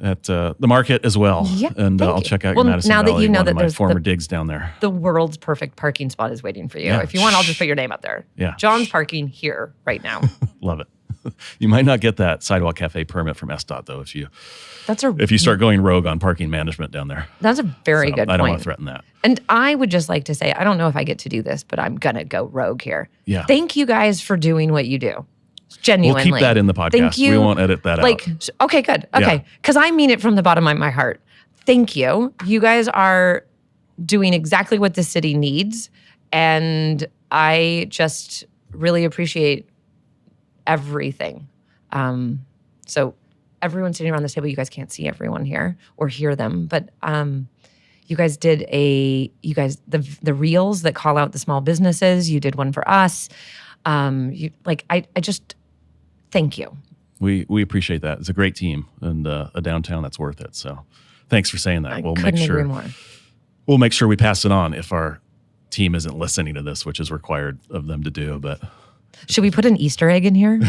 at the market as well. Yeah, and I'll check out your Madison now Valley, that you know one that of my there's former digs down there. The world's perfect parking spot is waiting for you. Yeah. If you want, I'll just put your name up there. Yeah. John's parking here right now. Love it. You might not get that Sidewalk Cafe permit from SDOT, though, if you start going rogue on parking management down there. That's a very good point. I don't want to threaten that. And I would just like to say, I don't know if I get to do this, but I'm going to go rogue here. Yeah. Thank you guys for doing what you do. Genuinely. We'll keep that in the podcast. Thank you. We won't edit that out. Okay, good. Okay. Because I mean it from the bottom of my heart. Thank you. You guys are doing exactly what the city needs. And I just really appreciate everything. So everyone sitting around this table, you guys can't see everyone here or hear them, but you guys did the reels that call out the small businesses. You did one for us. I just thank you. We appreciate that. It's a great team and a downtown that's worth it. So thanks for saying that. Couldn't agree more. We'll make sure we pass it on if our team isn't listening to this, which is required of them to do. But should we put an Easter egg in here?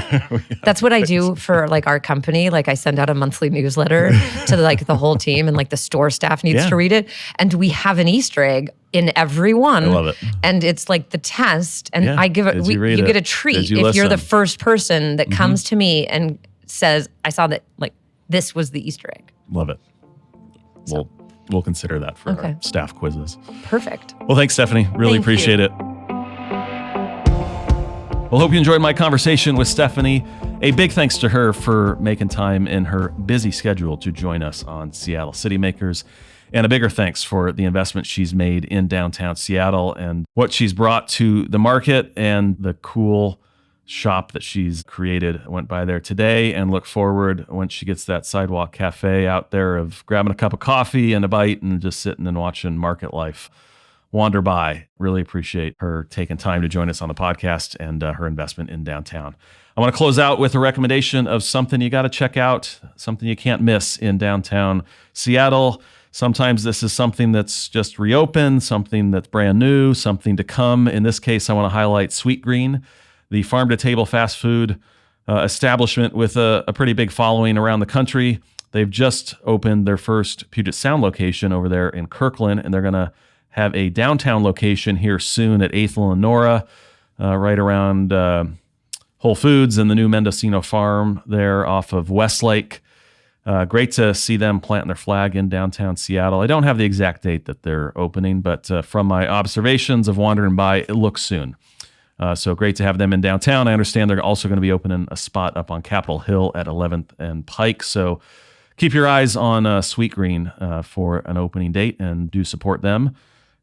That's what I do for our company. I send out a monthly newsletter to the whole team, and the store staff needs to read it. And we have an Easter egg in every one. I love it. And it's the test. And I give it. You get a treat if you're the first person that comes to me and says, "I saw that this was the Easter egg." Love it. So. We'll consider that for our staff quizzes. Perfect. Well, thanks, Stephanie. Really appreciate it. Well, hope you enjoyed my conversation with Stephanie. A big thanks to her for making time in her busy schedule to join us on Seattle City Makers. And a bigger thanks for the investment she's made in downtown Seattle and what she's brought to the market and the cool shop that she's created. I went by there today and look forward when she gets that sidewalk cafe out there of grabbing a cup of coffee and a bite and just sitting and watching market life wander by. Really appreciate her taking time to join us on the podcast and her investment in downtown. I want to close out with a recommendation of something you got to check out, something you can't miss in downtown Seattle. Sometimes this is something that's just reopened, something that's brand new, something to come. In this case, I want to highlight Sweet Green, the farm-to-table fast food establishment with a pretty big following around the country. They've just opened their first Puget Sound location over there in Kirkland, and they're going to have a downtown location here soon at 8th and Lenora, right around Whole Foods and the new Mendocino Farm there off of Westlake. Great to see them planting their flag in downtown Seattle. I don't have the exact date that they're opening, but from my observations of wandering by, it looks soon. So great to have them in downtown. I understand they're also going to be opening a spot up on Capitol Hill at 11th and Pike. So keep your eyes on Sweet Green for an opening date and do support them,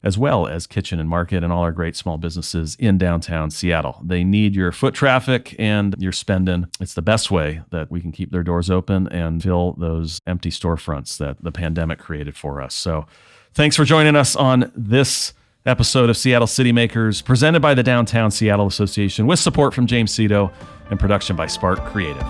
as well as Kitchen and Market and all our great small businesses in downtown Seattle. They need your foot traffic and your spending. It's the best way that we can keep their doors open and fill those empty storefronts that the pandemic created for us. So thanks for joining us on this episode of Seattle City Makers, presented by the Downtown Seattle Association with support from James Cito and production by Spark Creative.